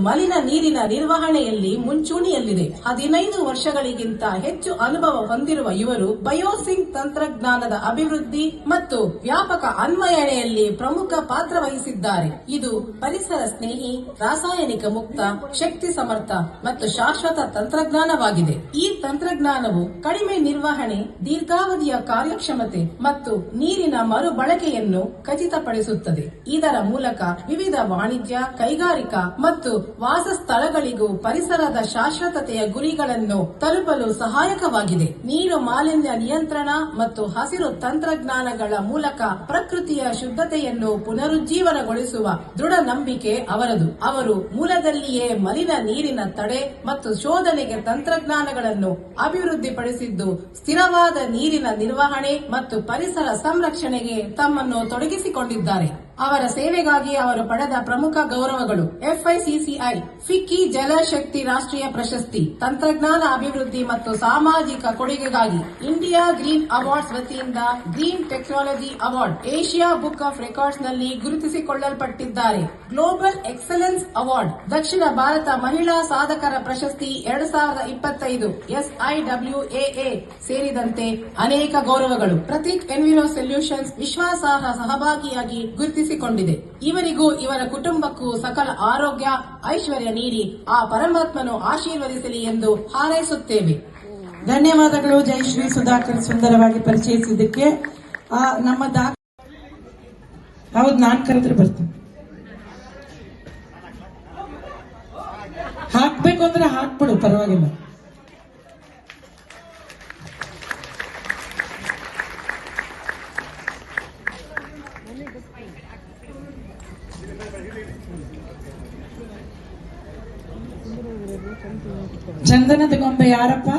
ಮಲಿನ ನೀರಿನ ನಿರ್ವಹಣೆಯಲ್ಲಿ ಮುಂಚೂಣಿಯಲ್ಲಿದೆ. 15 ವರ್ಷಗಳಿಗಿಂತ ಹೆಚ್ಚು ಅನುಭವ ಹೊಂದಿರುವ ಇವರು ಬಯೋಸಿಂಕ್ ತಂತ್ರಜ್ಞಾನದ ಅಭಿವೃದ್ಧಿ ಮತ್ತು ವ್ಯಾಪಕ ಅನ್ವಯಣೆಯಲ್ಲಿ ಪ್ರಮುಖ ಪಾತ್ರ ವಹಿಸಿದ್ದಾರೆ. ಇದು ಪರಿಸರ ಸ್ನೇಹಿ, ರಾಸಾಯನಿಕ ಮುಕ್ತ, ಶಕ್ತಿ ಸಮರ್ಥ ಮತ್ತು ಶಾಶ್ವತ ತಂತ್ರಜ್ಞಾನವಾಗಿದೆ. ಈ ತಂತ್ರಜ್ಞಾನವು ಕಡಿಮೆ ನಿರ್ವಹಣೆ, ದೀರ್ಘಾವಧಿಯ ಕಾರ್ಯಕ್ಷಮತೆ ಮತ್ತು ನೀರಿನ ಮರುಬಳಕೆಯನ್ನು ಖಚಿತಪಡಿಸುತ್ತದೆ. ಇದರ ಮೂಲಕ ವಿವಿಧ ವಾಣಿಜ್ಯ, ಕೈಗಾರಿಕಾ ಮತ್ತು ವಾಸಸ್ಥಳಗಳಿಗೂ ಪರಿಸರದ ಶಾಶ್ವತತೆಯ ಗುರಿಗಳನ್ನು ತಲುಪಲು ಸಹಾಯಕವಾಗಿದೆ. ನೀರು ಮಾಲಿನ್ಯ ನಿಯಂತ್ರಣ ಮತ್ತು ಹಸಿರು ತಂತ್ರಜ್ಞಾನಗಳ ಮೂಲಕ ಪ್ರಕೃತಿಯ ಶುದ್ಧತೆಯನ್ನು ಪುನರುಜ್ಜೀವನಗೊಳಿಸುವ ದೃಢ ನಂಬಿಕೆ ಅವರದು. ಅವರು ಮೂಲದಲ್ಲಿಯೇ ಮಲಿನ ನೀರಿನ ತಡೆ ಮತ್ತು ಶೋಧನೆಗೆ ತಂತ್ರಜ್ಞಾನಗಳನ್ನು ಅಭಿವೃದ್ಧಿಪಡಿಸಿದ್ದು, ಸ್ಥಿರವಾದ ನೀರಿನ ನಿರ್ವಹಣೆ ಮತ್ತು ಪರಿಸರ ಸಂರಕ್ಷಣೆಗೆ ತಮ್ಮನ್ನು ತೊಡಗಿಸಿಕೊಂಡಿದ್ದಾರೆ. ಅವರ ಸೇವೆಗಾಗಿ ಅವರು ಪಡೆದ ಪ್ರಮುಖ ಗೌರವಗಳು: FICCI ಫಿಕ್ಕಿ ಜಲಶಕ್ತಿ ರಾಷ್ಟ್ರೀಯ ಪ್ರಶಸ್ತಿ, ತಂತ್ರಜ್ಞಾನ ಅಭಿವೃದ್ಧಿ ಮತ್ತು ಸಾಮಾಜಿಕ ಕೊಡುಗೆಗಾಗಿ ಇಂಡಿಯಾ ಗ್ರೀನ್ ಅವಾರ್ಡ್ಸ್ ವತಿಯಿಂದ green technology award, Asia book of records ನಲ್ಲಿ ಗುರುತಿಸಿಕೊಳ್ಳಲ್ಪಟ್ಟಿದ್ದಾರೆ. ಗ್ಲೋಬಲ್ ಎಕ್ಸಲೆನ್ಸ್ ಅವಾರ್ಡ್, ದಕ್ಷಿಣ ಭಾರತ ಮಹಿಳಾ ಸಾಧಕರ ಪ್ರಶಸ್ತಿ 2025 SIWAA ಸೇರಿದಂತೆ ಅನೇಕ ಗೌರವಗಳು. ಪ್ರತೀಕ್ ಎನ್ವಿರೋ ಸೊಲ್ಯೂಷನ್ಸ್ ವಿಶ್ವಾಸಾರ್ಹ ಸಹಭಾಗಿಯಾಗಿ ಗುರುತಿಸಿಕೊಂಡಿದೆ. ಇವರಿಗೂ ಇವರ ಕುಟುಂಬಕ್ಕೂ ಸಕಲ ಆರೋಗ್ಯ, ಐಶ್ವರ್ಯ ನೀಡಿ ಆ ಪರಮಾತ್ಮನು ಆಶೀರ್ವದಿಸಲಿ ಎಂದು ಹಾರೈಸುತ್ತೇವೆ. ಧನ್ಯವಾದಗಳು ಜಯಶ್ರೀ ಸುಧಾಕರ್, ಸುಂದರವಾಗಿ ಪರಿಚಯಿಸಿದ್ದಕ್ಕೆ. ನಮ್ಮ ಹೌದು, ನಾನ್ ಕರೆದ್ರೆ ಬರ್ತೀನಿ. ಹಾಕ್ಬೇಕು ಅಂದ್ರೆ ಹಾಕ್ಬಿಡು, ಪರವಾಗಿಲ್ಲ. ಚಂದನದ ಗೊಂಬೆ ಯಾರಪ್ಪ?